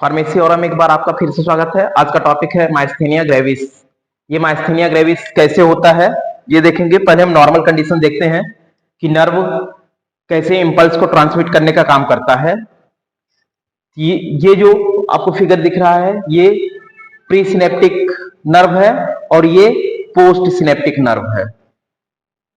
Pharmacy और में एक बार आपका फिर से स्वागत है। आज का टॉपिक है माइस्थेनिया ग्रेविस। ये माइस्थेनिया ग्रेविस कैसे होता है ये देखेंगे। पहले हम नॉर्मल कंडीशन देखते हैं कि नर्व कैसे इंपल्स को ट्रांसमिट करने का काम करता है। ये जो आपको फिगर दिख रहा है ये प्री सिनेप्टिक नर्व है और ये पोस्ट सिनेप्टिक नर्व है।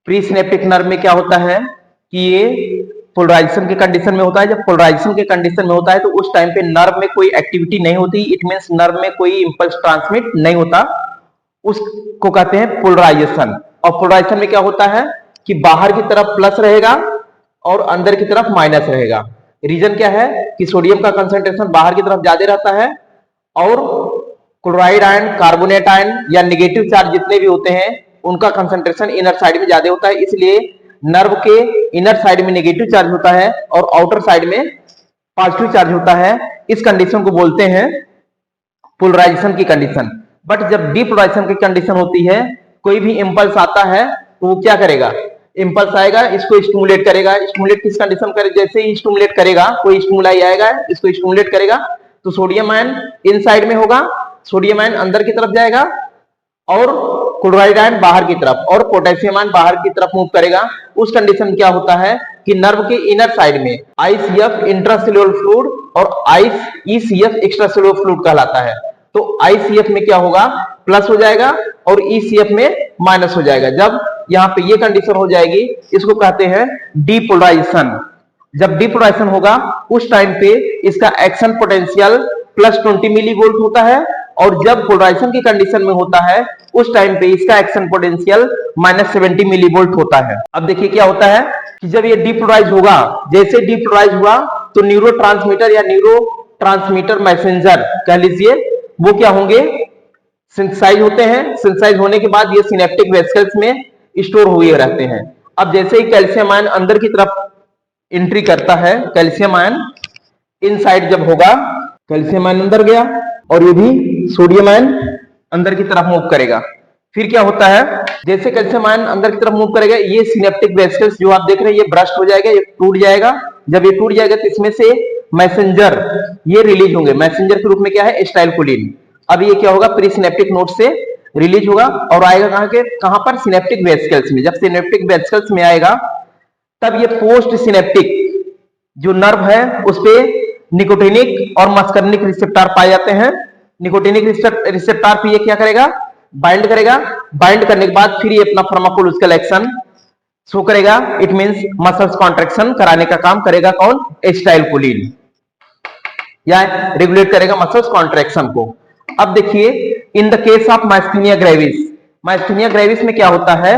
प्री सिनेप्टिक नर्व में क्या होता है कि ये पोलराइजेशन के कंडीशन में होता है। जब पोलराइजेशन के कंडीशन में होता है तो उस टाइम पे नर्व में कोई एक्टिविटी नहीं होती, इट मींस नर्व में कोई इंपल्स ट्रांसमिट नहीं होता, उसको कहते हैं पोलराइजेशन। और पोलराइजेशन में क्या होता है कि बाहर की तरफ प्लस रहेगा और अंदर की तरफ माइनस रहेगा। रीजन क्या है कि सोडियम का कंसंट्रेशन बाहर की तरफ ज्यादा रहता है और क्लोराइड आयन, कार्बोनेट आयन या नेगेटिव चार्ज जितने भी होते हैं उनका कंसंट्रेशन इनर साइड में ज्यादा होता है, इसलिए नर्व के इनर साइड में नेगेटिव चार्ज होता है और आउटर साइड में पॉजिटिव चार्ज होता है। इस कंडीशन को बोलते हैं पोलराइजेशन की कंडीशन। बट जब डीपोलराइजेशन की कंडीशन होती है, कोई भी इंपल्स आता है तो वो क्या करेगा, इंपल्स आएगा इसको स्टिमुलेट करेगा। स्टिमुलेट किस कंडीशन करे, जैसे ही स्टिमुलेट करेगा, कोई स्टिमुलाई आएगा इसको स्टिमुलेट करेगा तो सोडियम आयन इन साइड में होगा, सोडियम आयन अंदर की तरफ जाएगा और क्लोराइड आयन बाहर की तरफ और पोटेशियम आयन बाहर की तरफ मूव करेगा। उस कंडीशन में क्या होता है कि नर्व के इनर साइड में आईसीएफ इंट्रासेल्युलर फ्लूइड और ईसीएफ एक्स्ट्रासेल्युलर फ्लूइड कहलाता है। तो आईसीएफ में क्या होगा, प्लस हो जाएगा और ईसीएफ में माइनस हो जाएगा। जब यहाँ पे ये कंडीशन हो जाएगी इसको कहते हैं डीपोलराइजेशन। जब डीपोलराइजेशन होगा उस टाइम पे इसका एक्शन पोटेंशियल +20 मिलीवोल्ट होता है और जब पोलराइजेशन की कंडीशन में होता है उस टाइम पे इसका एक्शन पोटेंशियल -70 मिलीवोल्ट होता है। अब देखिए क्या होता है कि जब ये डीपोलराइज होगा, जैसे डीपोलराइज हुआ तो न्यूरोट्रांसमीटर या न्यूरोट्रांसमीटर मैसेंजर कह लीजिए, वो क्या होंगे, सिंथेसाइज होते हैं। सिंथेसाइज होने के बाद ये सिनेप्टिक वेसिकल्स में स्टोर हुए रहते हैं। अब जैसे ही कैल्शियम आयन अंदर की तरफ एंट्री करता है, कैल्शियम आयन इनसाइड जब होगा, कैल्शियम आयन अंदर गया और ये भी सोडियम आयन अंदर की तरफ मूव करेगा। फिर क्या होता है, जैसे कैल्शियम आयन अंदर की तरफ मूव करेगा, ये सिनेप्टिक वेसिकल्स जो आप देख रहे हैं ये ब्रस्ट हो जाएगा, ये टूट जाएगा। जब ये टूट जाएगा तो इसमें से मैसेंजर ये रिलीज होंगे। मैसेंजर के रूप में क्या है, एसिटाइलकोलिन। अब ये क्या होगा, प्री सिनेप्टिक नोड से रिलीज होगा और आएगा कहां पर, सिनेप्टिक वेसिकल्स में। जब सिनेप्टिक वेसिकल्स में आएगा तब ये पोस्ट सिनेप्टिक जो नर्व है उस पे निकोटिनिक और मस्करनिक रिसेप्टर पाए जाते हैं। निकोटिनिक रिसेप्टर पे ये क्या करेगा, बाइंड करेगा। बाइंड करने के बाद फिर ये अपना फार्माकोलॉजिकल एक्शन शो करेगा। इट मींस मसल्स कॉन्ट्रैक्शन कराने का काम करेगा कौन, एसिटाइलकोलिन, या रेगुलेट करेगा मसल्स कॉन्ट्रैक्शन को। अब देखिए in the case of myasthenia gravis, myasthenia gravis में क्या होता है,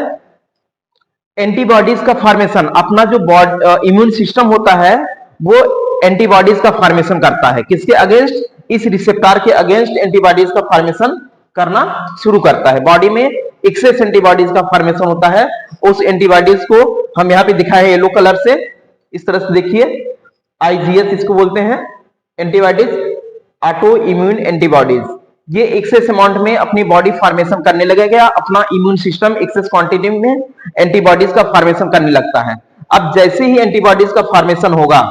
एंटीबॉडीज का फॉर्मेशन, अपना जो इम्यून सिस्टम होता है वो एंटीबॉडीज का फॉर्मेशन करता है। किसके अगेंस्ट, इस रिसेप्टर के अगेंस्ट एंटीबॉडीज का फॉर्मेशन करना शुरू करता है। बॉडी में एक्सेस एंटीबॉडीज का फॉर्मेशन होता है। उस एंटीबॉडीज को हम यहाँ पे दिखाए हैं येलो कलर से, इस तरह से देखिए, आईजीएस इसको बोलते हैं, एंटीबॉडीज, ऑटो इम्यून एंटीबॉडीज। ये एक्सेस अमाउंट में अपनी बॉडी फॉर्मेशन करने लगेगा, अपना इम्यून सिस्टम एक्सेस क्वांटिटी में एंटीबॉडीज का फॉर्मेशन करने लगता है। अब जैसे ही एंटीबॉडीज का फॉर्मेशन होगा,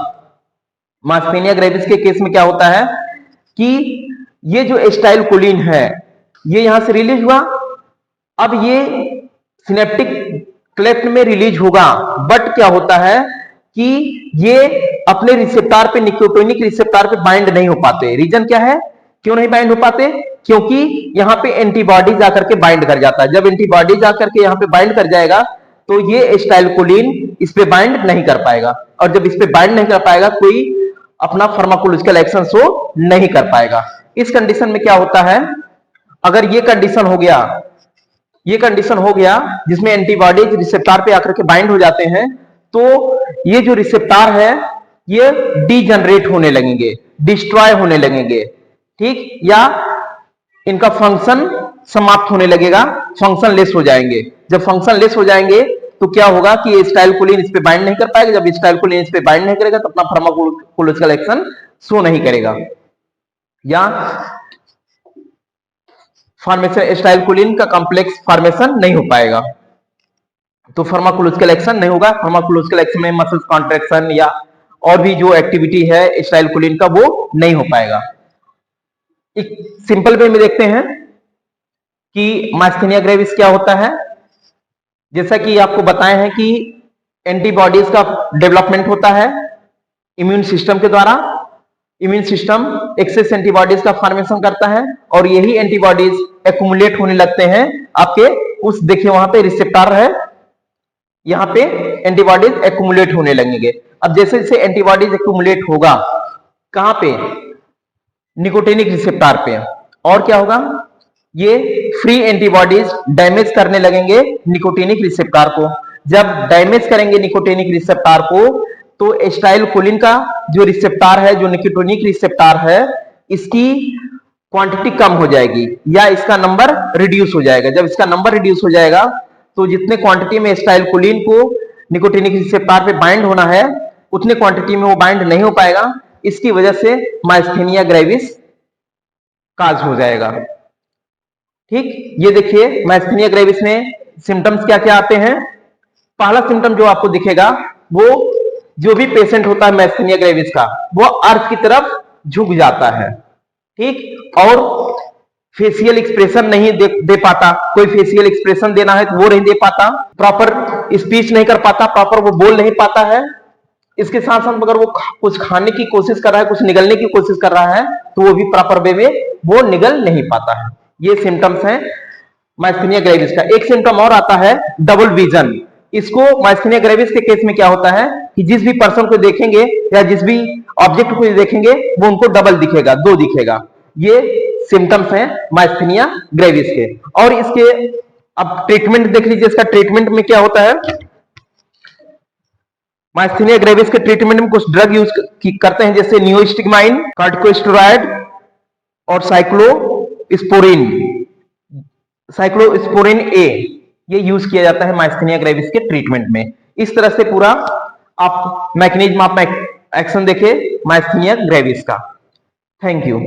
माइस्थेनिया ग्रेविस के केस में क्या होता है कि ये जो एसिटाइलकोलिन है ये यहां से रिलीज हुआ, अब ये सिनेप्टिक क्लेफ्ट में रिलीज होगा। बट क्या होता है कि ये अपने रिसेप्टर पे, निकोटिनिक रिसेप्टर पे बाइंड नहीं हो पाते। रीजन क्या है, क्यों नहीं बाइंड हो पाते, क्योंकि यहाँ पे एंटीबॉडी जाकर के बाइंड कर जाता है। जब एंटीबॉडी जाकर के यहाँ पे बाइंड कर जाएगा तो ये एसिटाइलकोलिन इस पे बाइंड नहीं कर पाएगा, और जब इस पे बाइंड नहीं कर पाएगा कोई अपना फार्माकोलॉजिकल एक्शन शो नहीं कर पाएगा। इस कंडीशन में क्या होता है, अगर ये कंडीशन हो गया, ये कंडीशन हो गया जिसमें एंटीबॉडीज रिसेप्टर पे आकर के बाइंड हो जाते हैं, तो ये जो रिसेप्टर है ये डीजनरेट होने लगेंगे, डिस्ट्रॉय होने लगेंगे, ठीक, या इनका फंक्शन समाप्त होने लगेगा, फंक्शन लेस हो जाएंगे। जब फंक्शन लेस हो जाएंगे तो क्या होगा कि एसिटाइलकोलिन इस पे बाइंड नहीं कर पाएगा। जब एसिटाइलकोलिन इस पे बाइंड नहीं करेगा तो अपना फार्माकोलॉजिकल एक्शन शो नहीं करेगा, या फॉर्मेशन एसिटाइलकोलिन का कॉम्प्लेक्स फॉर्मेशन नहीं हो पाएगा, तो फार्माकोलॉजिकल एक्शन नहीं होगा। फार्माकोलॉजिकल एक्शन में मसल्स कॉन्ट्रैक्शन या और भी जो एक्टिविटी है एसिटाइलकोलिन का वो नहीं हो पाएगा। एक सिंपल वे में देखते हैं कि माइस्थेनिया ग्रेविस क्या होता है। जैसा कि आपको बताए हैं कि एंटीबॉडीज का डेवलपमेंट होता है इम्यून सिस्टम के द्वारा। इम्यून सिस्टम एक्सेस एंटीबॉडीज का फॉर्मेशन करता है और यही एंटीबॉडीज एक्यूमुलेट होने लगते हैं आपके उस, देखिए वहां पे रिसेप्टर है, यहाँ पे एंटीबॉडीज एक्यूमुलेट होने लगेंगे। अब जैसे जैसे एंटीबॉडीज एक्यूमुलेट होगा कहां पे, निकोटिनिक रिसेप्टर पे, और क्या होगा, ये फ्री एंटीबॉडीज डैमेज करने लगेंगे निकोटिनिक रिसेप्टर को। जब डैमेज करेंगे निकोटिनिक रिसेप्टर को तो एसिटाइलकोलिन का जो रिसेप्टर है, जो निकोटिनिक रिसेप्टर है, इसकी क्वांटिटी कम हो जाएगी या इसका नंबर रिड्यूस हो जाएगा। जब इसका नंबर रिड्यूस हो जाएगा तो जितने क्वांटिटी में एसिटाइलकोलिन को निकोटिनिक रिसेप्टर पे बाइंड होना है उतने क्वांटिटी में वो बाइंड नहीं हो पाएगा। इसकी वजह से माइस्थेनिया ग्रेविस काज हो जाएगा। ठीक, ये देखिए माइस्थेनिया ग्रेविस में सिम्टम्स क्या क्या आते हैं। पहला सिम्टम जो आपको दिखेगा, वो जो भी पेशेंट होता है माइस्थेनिया ग्रेविस का, वो अर्थ की तरफ झुक जाता है। ठीक, और फेशियल एक्सप्रेशन नहीं दे पाता। कोई फेशियल एक्सप्रेशन देना है तो वो नहीं दे पाता, प्रॉपर स्पीच नहीं कर पाता, प्रॉपर वो बोल नहीं पाता है। इसके साथ साथ अगर वो कुछ खाने की कोशिश कर रहा है, कुछ निगलने की कोशिश कर रहा है तो वो भी प्रॉपर वे में वो निगल नहीं पाता है। ये सिम्टम्स हैं माइस्थेनिया ग्रेविस का। एक सिम्टम और आता है डबल विजन। इसको माइस्थेनिया ग्रेविस के केस में क्या होता है कि जिस भी पर्सन को देखेंगे या जिस भी ऑब्जेक्ट को देखेंगे वो उनको डबल दिखेगा, दो दिखेगा। ये सिम्टम्स हैं माइस्थेनिया ग्रेविस के। और इसके अब ट्रीटमेंट देख लीजिए, इसका ट्रीटमेंट में क्या होता है। माइस्थेनिया ग्रेविस के ट्रीटमेंट में कुछ ड्रग यूज करते हैं, जैसे नियोस्टिग्माइन, कॉर्टिकोस्टेरॉइड और साइक्लोस्पोरिन ए, ये यूज किया जाता है माइस्थेनिया ग्रेविस के ट्रीटमेंट में। इस तरह से पूरा आप मैकेनिज्म ऑफ एक्शन देखे माइस्थेनिया ग्रेविस का। Thank you.